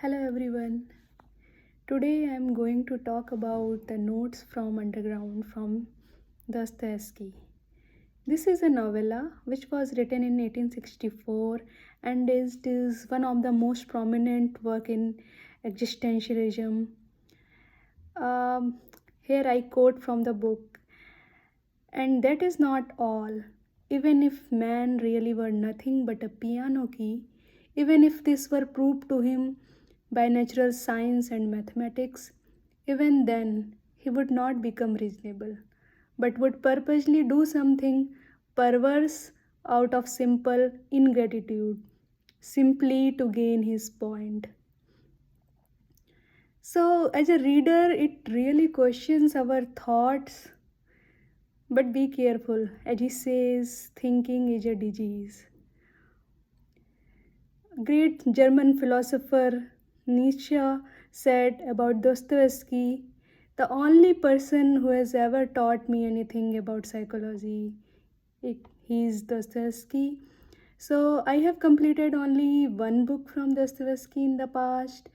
Hello everyone. Today I am going to talk about the Notes from Underground from Dostoevsky. This is a novella which was written in 1864 and is one of the most prominent work in existentialism. Um, Here I quote from the book. And that is not all. Even if man really were nothing but a piano key, even if this were proved to him by natural science and mathematics, even then he would not become reasonable, but would purposely do something perverse out of simple ingratitude, simply to gain his point. So, as a reader, it really questions our thoughts. But be careful, as he says, thinking is a disease. Great German philosopher Nietzsche said about Dostoevsky, the only person who has ever taught me anything about psychology, he is Dostoevsky. So I have completed only one book from Dostoevsky in the past,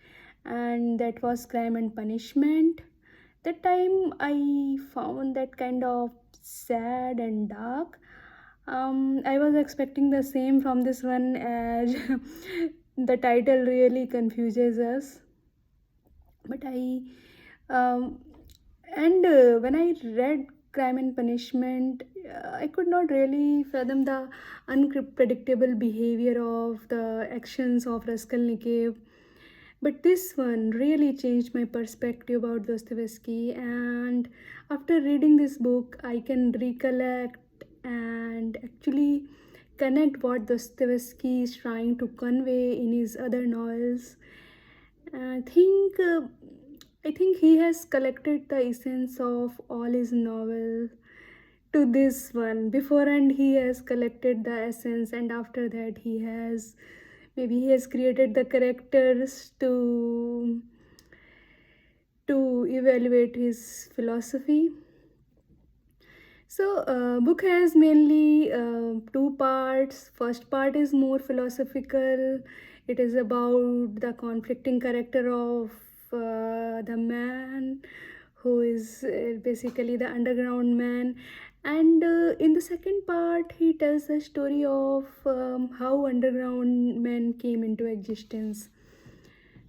and that was Crime and Punishment. That time I found that kind of sad and dark. I was expecting the same from this one, as the title really confuses us. But um, when I read Crime and Punishment, I could not really fathom the unpredictable behavior of the actions of Raskolnikov. But this one really changed my perspective about Dostoevsky, and after reading this book, I can recollect and actually connect what Dostoevsky is trying to convey in his other novels. I think I think he has collected the essence of all his novel to this one. Before and he has collected the essence, and after that he has created the characters to evaluate his philosophy. So, book has mainly two parts. First part is more philosophical. It is about the conflicting character of the man who is basically the underground man. And in the second part, he tells the story of how underground men came into existence.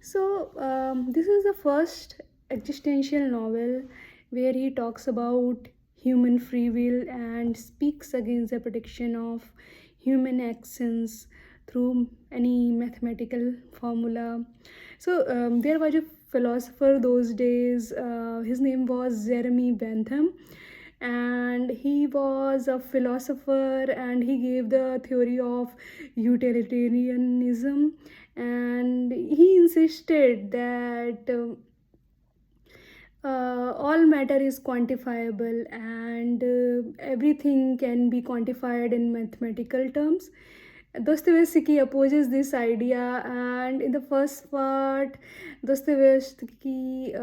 So, this is the first existential novel where he talks about human free will and speaks against the prediction of human actions through any mathematical formula. So, there was a philosopher those days, his name was Jeremy Bentham, and he was a philosopher and he gave the theory of utilitarianism, and he insisted that all matter is quantifiable, and everything can be quantified in mathematical terms. Dostoevsky opposes this idea, and in the first part, Dostoevsky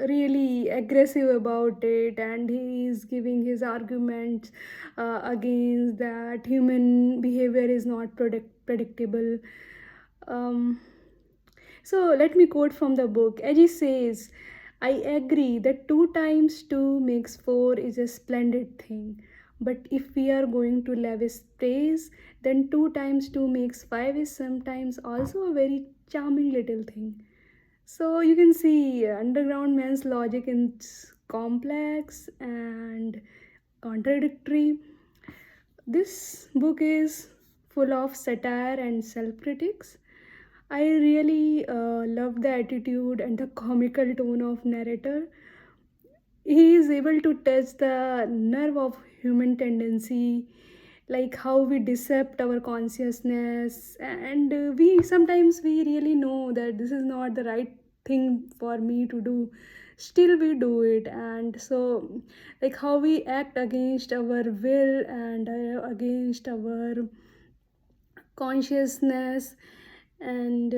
really aggressive about it, and he is giving his arguments against that human behavior is not predictable. Um, so let me quote from the book. As he says, I agree that 2 times 2 makes 4 is a splendid thing. But if we are going to lavish praise, then 2 times 2 makes 5 is sometimes also a very charming little thing. So you can see underground man's logic is complex and contradictory. This book is full of satire and self critics. I really love the attitude and the comical tone of narrator. He is able to touch the nerve of human tendency, like how we decept our consciousness, and we really know that this is not the right thing for me to do. Still, we do it, and so like how we act against our will and against our consciousness. And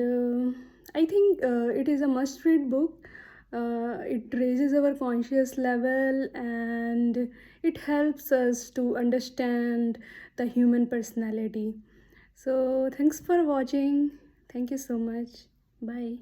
I think it is a must read book. It raises our conscious level, and it helps us to understand the human personality. So thanks for watching. Thank you so much. Bye.